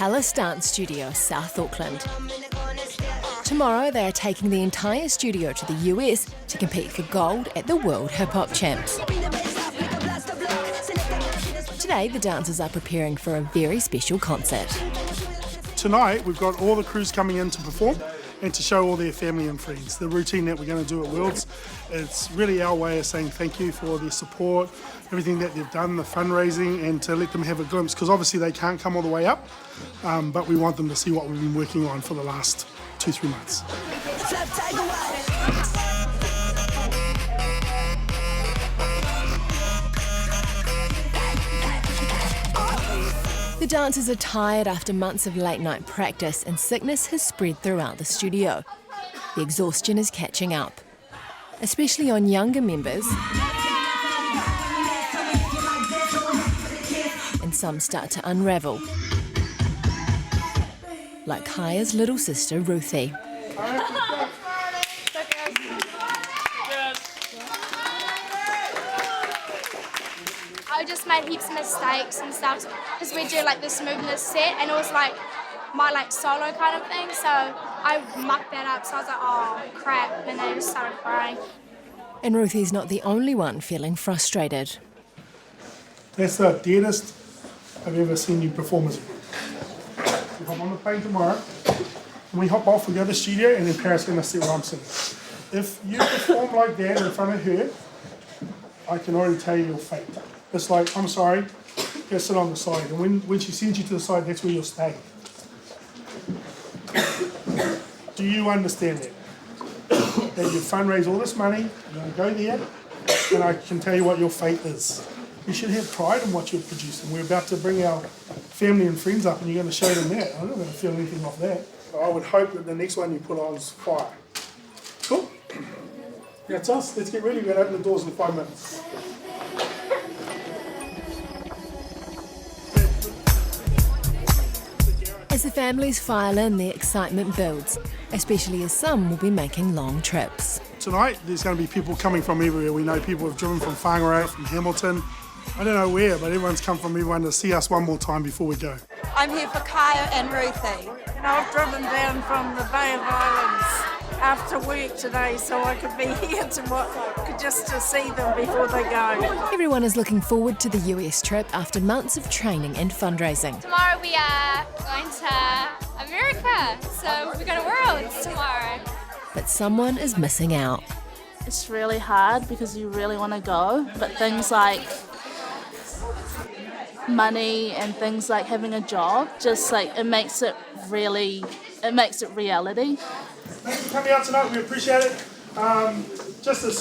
Palace Dance Studio, South Auckland. Tomorrow they are taking the entire studio to the US to compete for gold at the World Hip Hop Champs. Today the dancers are preparing for a very special concert. Tonight we've got all the crews coming in to perform and to show all their family and friends. The routine that we're going to do at Worlds, it's really our way of saying thank you for their support, everything that they've done, the fundraising, and to let them have a glimpse, because obviously they can't come all the way up, but we want them to see what we've been working on for the last 2-3 months. The dancers are tired after months of late-night practice and sickness has spread throughout the studio. The exhaustion is catching up, especially on younger members, and some start to unravel, like Kaya's little sister Ruthie. I just made heaps of mistakes and stuff because we do like this movement set and it was like my like solo kind of thing, so I mucked that up, so I was like, oh crap, and then I just started crying. And Ruthie's not the only one feeling frustrated. That's the deadest I've ever seen you perform as a group. We hop on the plane tomorrow, and we hop off, we go to the studio, and then Parris is going to sit where I'm sitting. If you perform like that in front of her, I can already tell you your fate. It's like, I'm sorry, go sit on the side. And when she sends you to the side, that's where you'll stay. Do you understand that? That you fundraise all this money, you're going to go there, and I can tell you what your fate is. You should have pride in what you're producing. We're about to bring our family and friends up, and you're going to show them that. I'm not going to feel anything off that. I would hope that the next one you put on is fire. Cool? That's us. Let's get ready. We're going to open the doors in 5 minutes. As the families file in, the excitement builds, especially as some will be making long trips. Tonight, there's going to be people coming from everywhere. We know people have driven from Whangarei, from Hamilton. I don't know where, but everyone's come from everyone to see us one more time before we go. I'm here for Kaya and Ruthie. And I've driven down from the Bay of Islands after work today so I could be here just to see them before they go. Everyone is looking forward to the US trip after months of training and fundraising. Tomorrow we are going to America, so we're going to Worlds tomorrow. But someone is missing out. It's really hard because you really want to go, but things like money and things like having a job, just like it makes it reality. Thanks for coming out tonight, we appreciate it. Just a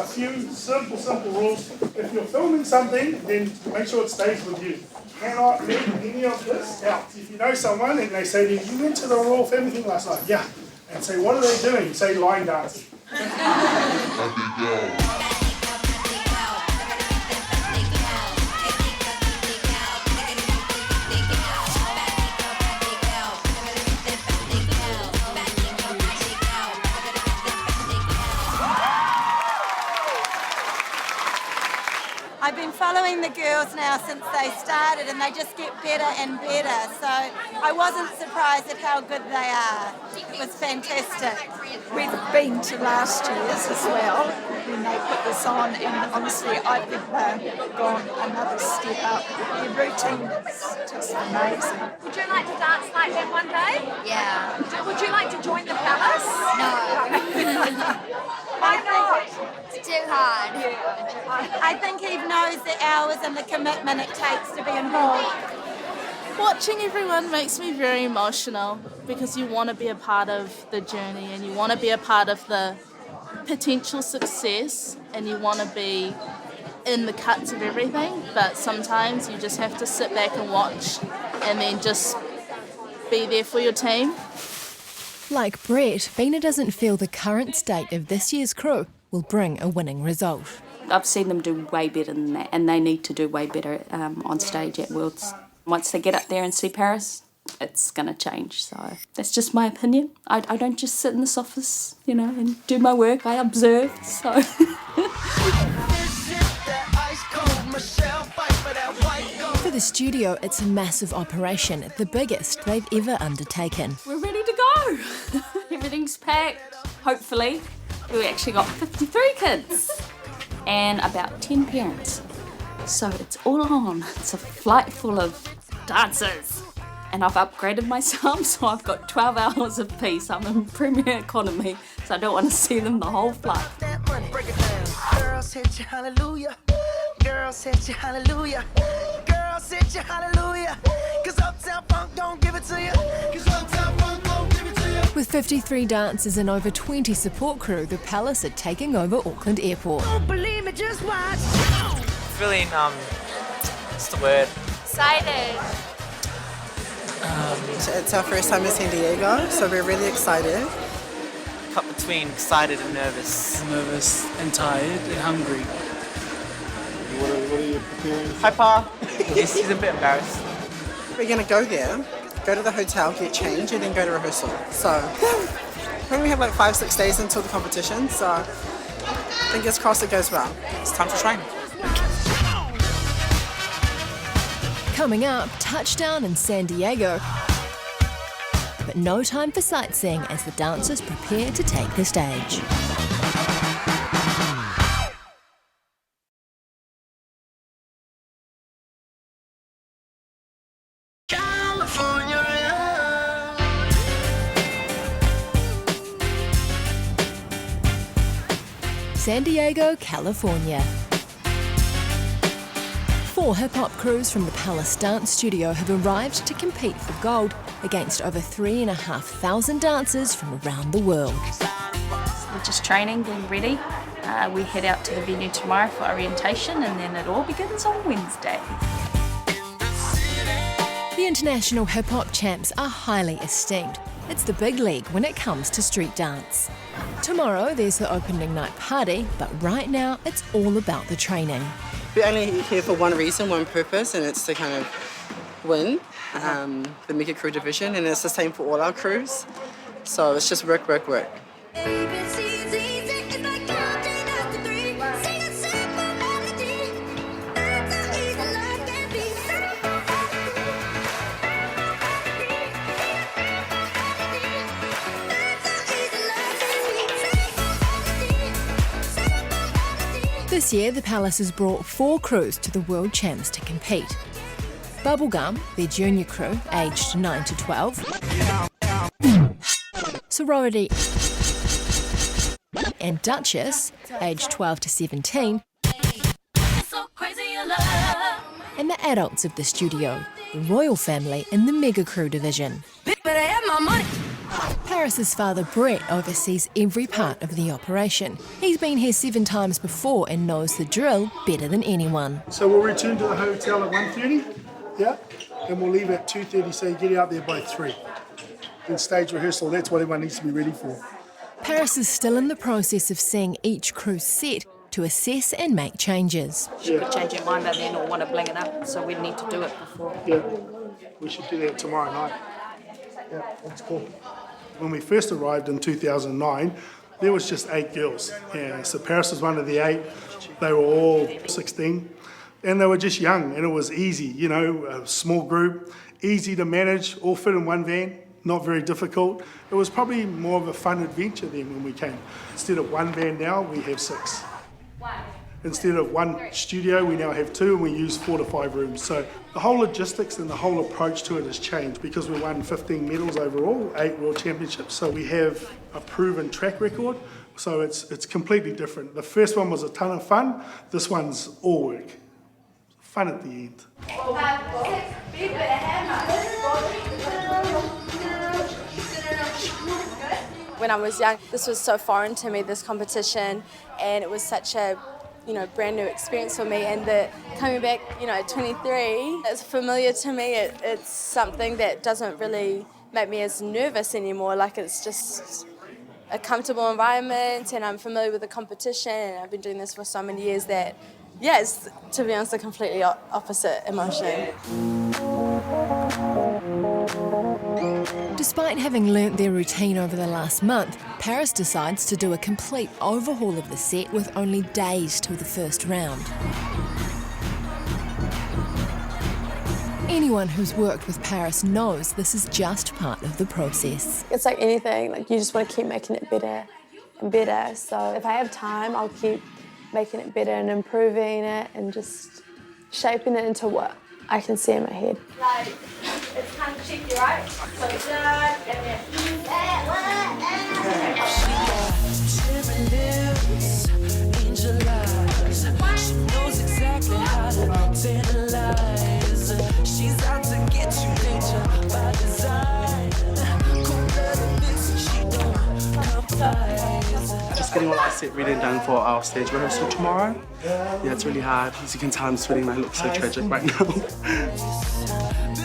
few simple rules. If you're filming something, then make sure it stays with you. You cannot leave any of this out. If you know someone and they say to you, you went to the Royal Family thing last night, yeah, and say, what are they doing? Say line dancing. I've been following the girls now since they started and they just get better and better. So I wasn't surprised at how good they are. It was fantastic. We've been to last year's as well when they put this on, and honestly I think they've gone another step up. Their routine is just amazing. Would you like to dance like that one day? Yeah. Would you like to join the Palace? No. Why not? It's too hard. I think Eve knows the hours and the commitment it takes to be involved. Watching everyone makes me very emotional because you want to be a part of the journey and you want to be a part of the potential success and you want to be in the cuts of everything, but sometimes you just have to sit back and watch and then just be there for your team. Like Brett, Bina doesn't feel the current state of this year's crew will bring a winning result. I've seen them do way better than that, and they need to do way better on stage at Worlds. Once they get up there and see Parris, it's going to change. So that's just my opinion. I don't just sit in this office, and do my work. I observe, so... For the studio, it's a massive operation, the biggest they've ever undertaken. We're ready to go. Everything's packed, hopefully. We actually got 53 kids and about 10 parents. So it's all on. It's a flight full of dancers. And I've upgraded myself, so I've got 12 hours of peace. I'm in Premier Economy, so I don't want to see them the whole flight. Girls hit you, hallelujah. Girls hit you, hallelujah. Girls hit you, hallelujah. 'Cause Uptown Funk don't give it to you. 'Cause Uptown Funk don't give it to you. With 53 dancers and over 20 support crew, the Palace are taking over Auckland Airport. Don't believe me, just watch. Feeling, what's the word? Excited. It's our first time in San Diego, so we're really excited. Cut between excited and nervous. Nervous and tired and hungry. What are you preparing? Hi, Pa. He's a bit embarrassed. We're going to go there, go to the hotel, get changed, and then go to rehearsal. So, I think we have like 5-6 days until the competition, so fingers crossed it goes well. It's time to train. Coming up, touchdown in San Diego. But no time for sightseeing as the dancers prepare to take the stage. San Diego, California. 4 hip-hop crews from the Palace Dance Studio have arrived to compete for gold against over 3,500 dancers from around the world. We're just training, getting ready. We head out to the venue tomorrow for orientation, and then it all begins on Wednesday. The international hip-hop champs are highly esteemed. It's the big league when it comes to street dance. Tomorrow there's the opening night party, but right now it's all about the training. We're only here for one reason, one purpose, and it's to kind of win the Mega Crew division, and it's the same for all our crews. So it's just work, work, work. This year, the Palace has brought 4 crews to the World Champs to compete. Bubblegum, their junior crew, aged 9 to 12. Sorority and Duchess, aged 12 to 17. And the adults of the studio, the Royal Family in the Mega Crew division. Parris's father, Brett, oversees every part of the operation. He's been here 7 times before and knows the drill better than anyone. So we'll return to the hotel at 1:30, yeah? And we'll leave at 2:30, so you get out there by 3. Then stage rehearsal, that's what everyone needs to be ready for. Parris is still in the process of seeing each crew set to assess and make changes. She could change her mind by then or want to bling it up, so we need to do it before. Yeah, we should do that tomorrow night. Yeah, that's cool. When we first arrived in 2009, there was just 8 girls. Yeah, so Parris was one of the 8. They were all 16, and they were just young, and it was easy, you know, a small group, easy to manage, all fit in one van, not very difficult. It was probably more of a fun adventure then when we came. Instead of one van now, we have 6. Instead of one studio, we now have 2, and we use 4 to 5 rooms. So the whole logistics and the whole approach to it has changed because we won 15 medals overall, 8 World Championships. So we have a proven track record. So it's completely different. The first one was a ton of fun. This one's all work. Fun at the end. When I was young, this was so foreign to me, this competition, and it was such a brand new experience for me, and coming back, at 23, it's familiar to me. It's something that doesn't really make me as nervous anymore. Like, it's just a comfortable environment, and I'm familiar with the competition, and I've been doing this for so many years that, it's, to be honest, a completely opposite emotion. Despite having learnt their routine over the last month, Parris decides to do a complete overhaul of the set with only days till the first round. Anyone who's worked with Parris knows this is just part of the process. It's like anything, like you just want to keep making it better and better. So if I have time, I'll keep making it better and improving it and just shaping it into what I can see in my head. Like, it's kind of cheeky, right? So it's done, and then... She knows exactly how to tantalize. She's out to get you, danger by design. She don't compromise. Just getting all our set ready and done for our stage rehearsal tomorrow. Yeah, it's really hard. As you can tell, I'm sweating. I look so tragic right now.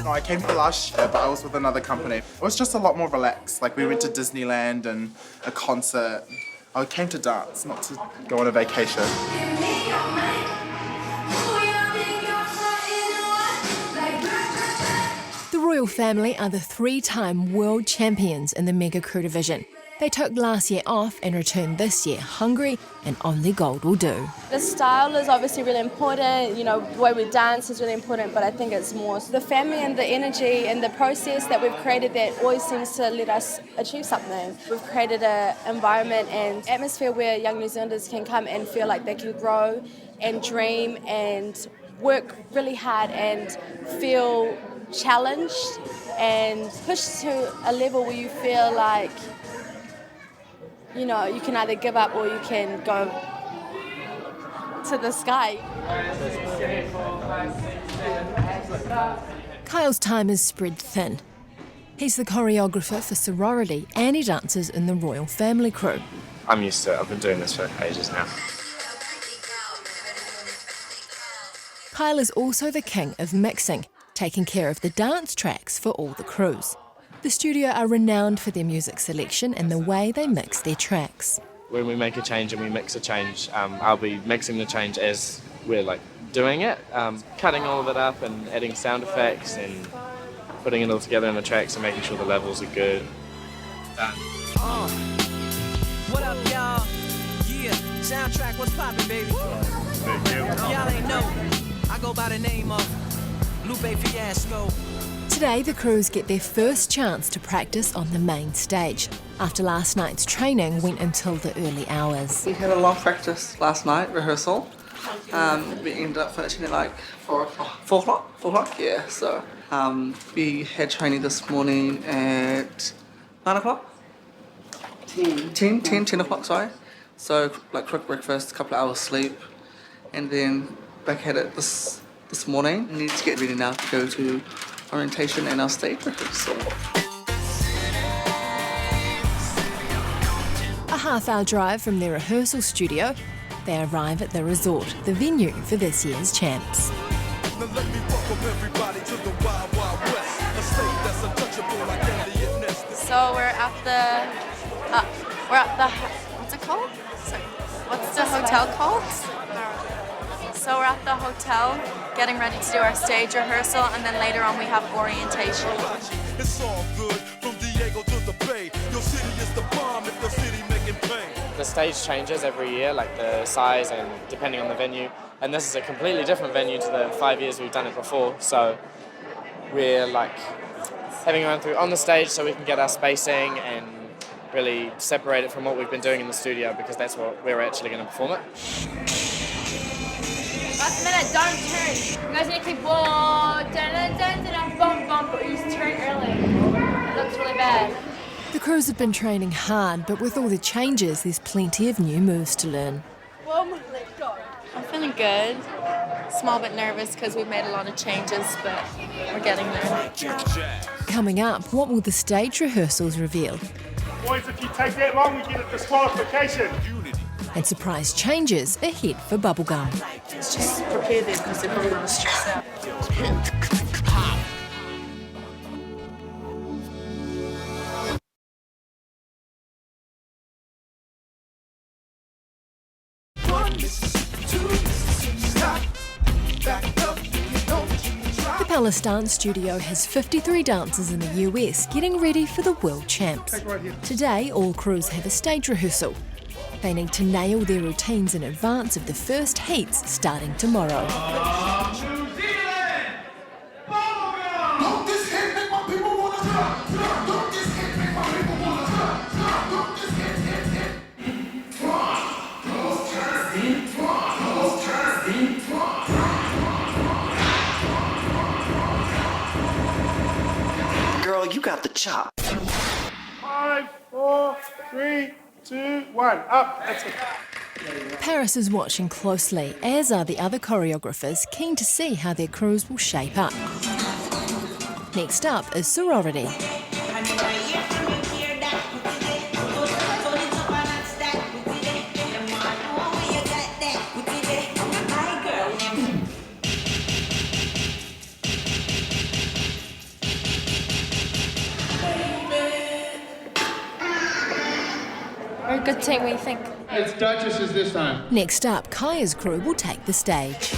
No, I came here last year, but I was with another company. It was just a lot more relaxed. Like, we went to Disneyland and a concert. I came to dance, not to go on a vacation. The royal family are the 3-time world champions in the mega crew division. They took last year off and returned this year hungry, and only gold will do. The style is obviously really important, you know, the way we dance is really important, but I think it's more the family and the energy and the process that we've created that always seems to let us achieve something. We've created an environment and atmosphere where young New Zealanders can come and feel like they can grow and dream and work really hard and feel challenged and pushed to a level where you feel like, you know, you can either give up or you can go to the sky. Kyle's time is spread thin. He's the choreographer for sorority and he dances in the royal family crew. I'm used to it. I've been doing this for ages now. Kyle is also the king of mixing, taking care of the dance tracks for all the crews. The studio are renowned for their music selection and the way they mix their tracks. When we make a change and we mix a change, I'll be mixing the change as we're doing it, cutting all of it up and adding sound effects and putting it all together in the tracks and making sure the levels are good. Done. What up, y'all? Yeah, soundtrack, what's poppin', baby? Y'all ain't know, I go by the name of Lupe Fiasco. Today, the crews get their first chance to practice on the main stage. After last night's training went until the early hours. We had a long practice last night, rehearsal. We ended up finishing at 4 o'clock, yeah. So we had training this morning at 9 o'clock? 10 o'clock, sorry. So quick breakfast, a couple of hours sleep, and then back at it this morning. We need to get ready now to go to orientation and our stage rehearsal. A half-hour drive from their rehearsal studio, they arrive at the resort, the venue for this year's champs. So we're at the what's it called? Sorry. What's the hotel called? So we're at the hotel getting ready to do our stage rehearsal, and then later on we have orientation. It's all good from Diego to the Bay. Your city is the bomb if the city making pain. The stage changes every year, the size and depending on the venue. And this is a completely different venue to the 5 years we've done it before. So we're having gone through on the stage so we can get our spacing and really separate it from what we've been doing in the studio, because that's what we're actually going to perform it. Last minute, don't turn. You guys need to keep bump, but you just turn early. It looks really bad. The crews have been training hard, but with all the changes, there's plenty of new moves to learn. Let's go. I'm feeling good. Small bit nervous because we've made a lot of changes, but we're getting there. Coming up, what will the stage rehearsals reveal? Boys, if you take that long, we get a disqualification. And surprise changes ahead for Bubblegum. Let's just prepare them because they're probably going to stress out. The Palace Dance Studio has 53 dancers in the US getting ready for the World Champs. Today, all crews have a stage rehearsal. They need to nail their routines in advance of the first heats starting tomorrow. New Zealand! off the chop. 5, 4, 3, 2, 1. Up. That's it. Parris is watching closely, as are the other choreographers, keen to see how their crews will shape up. Next up is sorority. We're a good team, what do you think? It's Duchesses this time. Next up, Kaya's crew will take the stage.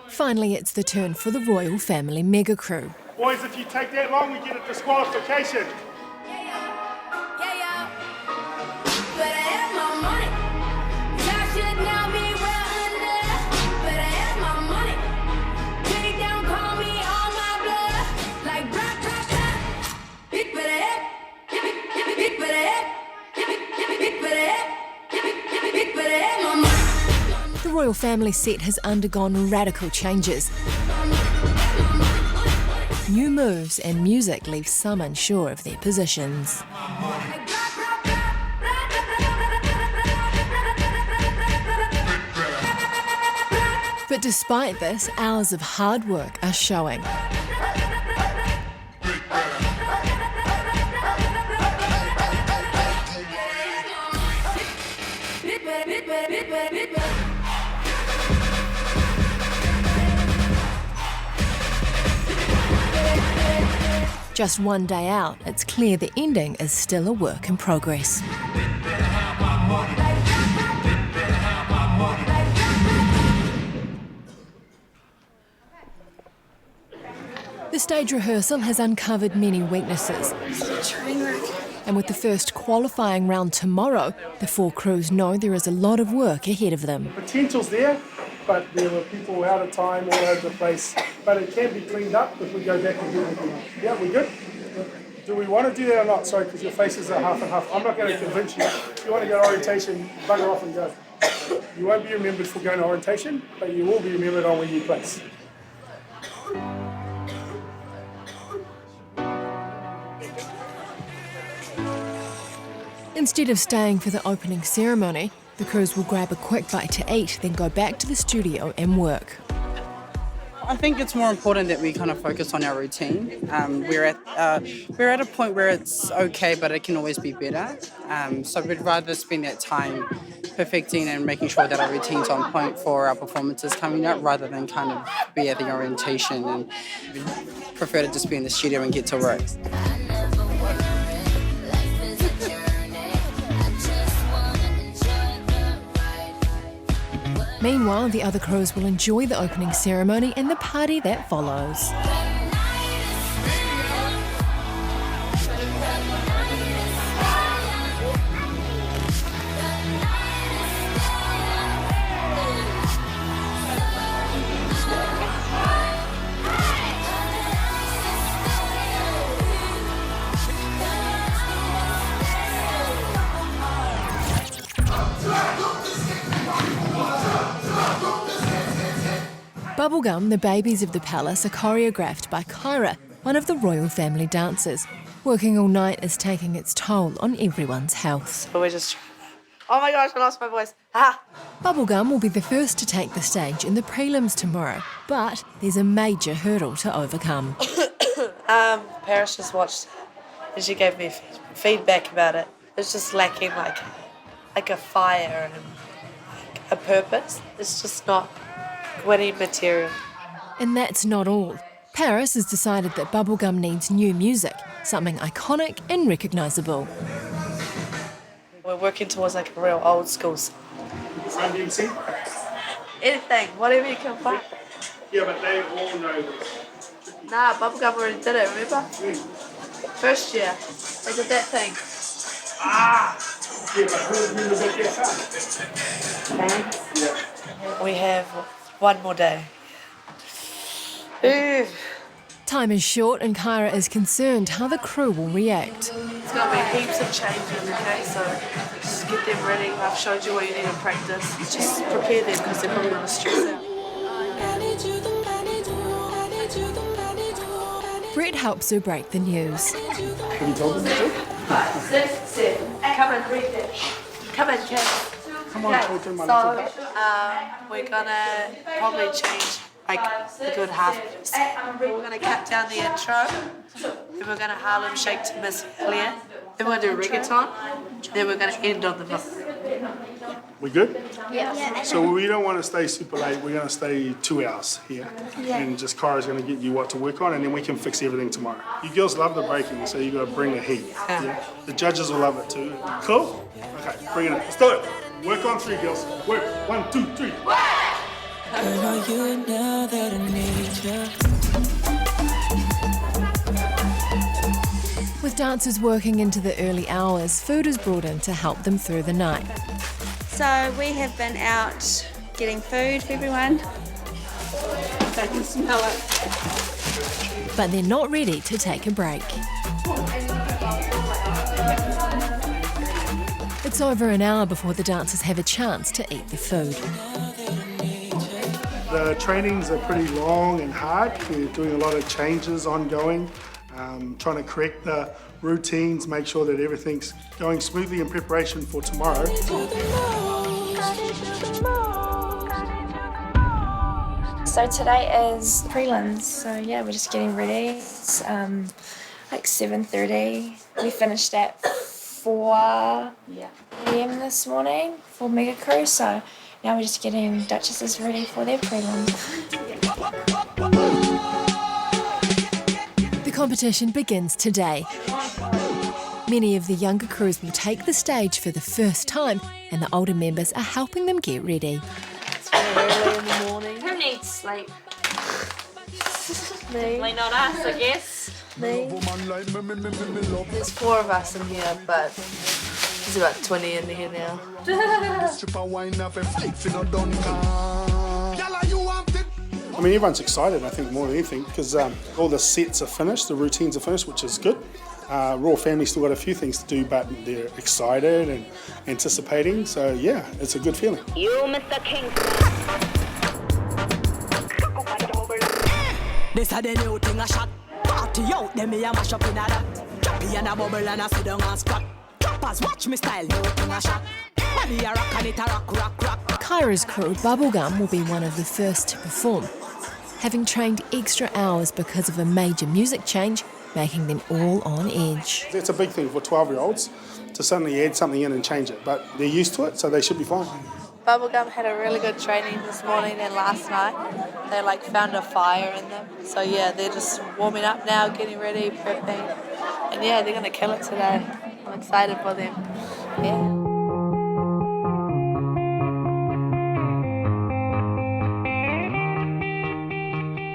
Finally, it's the turn for the royal family mega crew. Boys, if you take that long, we get a disqualification. The royal family set has undergone radical changes. New moves and music leave some unsure of their positions. But despite this, hours of hard work are showing. Just one day out, it's clear the ending is still a work in progress. The stage rehearsal has uncovered many weaknesses. And with the first qualifying round tomorrow, the four crews know there is a lot of work ahead of them. Potential's there, but there were people out of time all over the place. But it can be cleaned up if we go back and do everything. Yeah, we good? Do we want to do that or not? Sorry, because your faces are half and half. I'm not going to convince you. If you want to go to orientation, bugger off and go. You won't be remembered for going to orientation, but you will be remembered on where you place. Instead of staying for the opening ceremony, the crews will grab a quick bite to eat, then go back to the studio and work. I think it's more important that we kind of focus on our routine. We're at a point where it's okay, but it can always be better. So we'd rather spend that time perfecting and making sure that our routine's on point for our performances coming up, rather than kind of be at the orientation, and we'd prefer to just be in the studio and get to work. Meanwhile, the other crews will enjoy the opening ceremony and the party that follows. Bubblegum, the babies of the palace, are choreographed by Kyra, one of the royal family dancers. Working all night is taking its toll on everyone's health. But we're just... Oh my gosh, I lost my voice. Ah! Bubblegum will be the first to take the stage in the prelims tomorrow, but there's a major hurdle to overcome. Parris just watched and she gave me feedback about it. It's just lacking like a fire and a purpose. It's just not winning material. And that's not all. Parris has decided that Bubblegum needs new music, something iconic and recognisable. We're working towards like a real old school song. MC? Anything, whatever you can find. Yeah, but they all know this. Nah, Bubblegum already did it, remember? First year, they did that thing. Ah! Yeah, but who remembers that Yeah. We have one more day. Ooh. Time is short and Kyra is concerned how the crew will react. There's going to be heaps of changes, okay? So just get them ready. I've showed you what you need to practice. Just prepare them because they're probably going to stress out. Brett helps her break the news. Have you told them to? 5, 6, 7. Come and read that. Come and kids. Come on, Okay, children, so we're gonna probably change like a good half. We're gonna cut down the intro, then we're gonna Harlem Shake to Miss Clear, then we're gonna do reggaeton, then we're gonna end on the book. We good? Yeah. So we don't want to stay super late. We're going to stay 2 hours here. Yeah. And just Kyra's going to get you what to work on and then we can fix everything tomorrow. You girls love the breaking, so you got to bring the heat. Yeah. The judges will love it too. Cool? Okay, bring it in. Let's do it. Work on 3, girls. Work. 1, 2, 3. Where are you now that I need you? With dancers working into the early hours, food is brought in to help them through the night. So we have been out getting food for everyone. They can smell it. But they're not ready to take a break. It's over an hour before the dancers have a chance to eat the food. The trainings are pretty long and hard. We're doing a lot of changes ongoing, trying to correct the routines, make sure that everything's going smoothly in preparation for tomorrow. So today is prelims, so yeah, we're just getting ready. It's like 7:30. We finished at 4 p.m. this morning for Mega Crew, so now we're just getting Duchesses ready for their prelims. The competition begins today. Many of the younger crews will take the stage for the first time, and the older members are helping them get ready. It's very early in the morning. Who needs sleep? Me. Definitely not us, I guess. Me. There's 4 of us in here, but there's about 20 in here now. I mean, everyone's excited, I think, more than anything, because all the sets are finished, the routines are finished, which is good. Raw Family's still got a few things to do, but they're excited and anticipating, so yeah, it's a good feeling. You, Mr. King. This a the new thing a shot. Party out, them me a mash up in a that. Choppy and a bubble and a sit down and squat. Choppers, watch me style, new thing a shot. Body a rock and it a rock, rock, rock. Kyra's crew, Bubblegum, will be one of the first to perform, having trained extra hours because of a major music change, making them all on edge. It's a big thing for 12-year-olds to suddenly add something in and change it, but they're used to it, so they should be fine. Bubblegum had a really good training this morning and last night. They found a fire in them. So yeah, they're just warming up now, getting ready, prepping. And yeah, they're gonna kill it today. I'm excited for them. Yeah.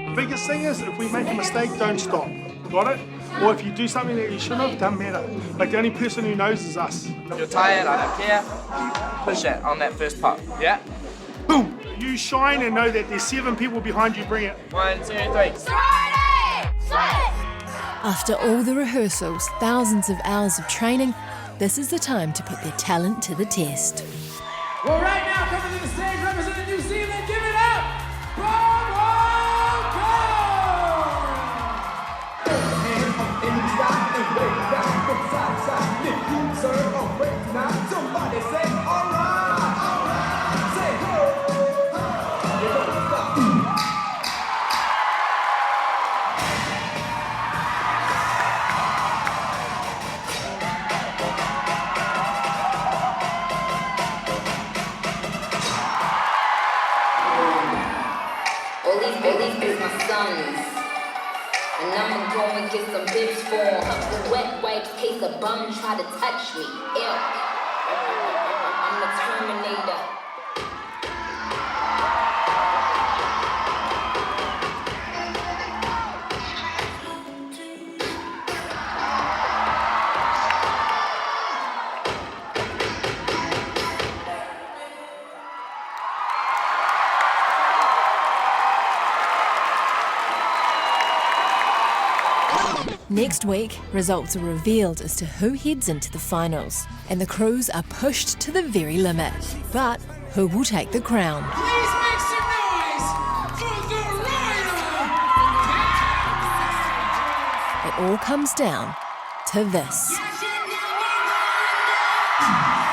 The biggest thing is, if we make a mistake, don't stop. Got it? Or if you do something that you shouldn't have, doesn't matter. The only person who knows is us. If you're tired, I don't care. Push it on that first pop. Yeah? Boom! You shine and know that there's 7 people behind you. Bring it. 1, 2, 3. After all the rehearsals, thousands of hours of training, this is the time to put their talent to the test. Well, right now, coming to the stage, representing New Zealand, give it up! Somebody say, all right, say ho. You don't stop. All these is my sons. And I'ma go and get some bitch for 'em. Couple wet wipes, case a bum try to touch me. Ew. I'm the Terminator. Next week, results are revealed as to who heads into the finals, and the crews are pushed to the very limit. But who will take the crown? Please make some noise for the rider! It all comes down to this. Yes,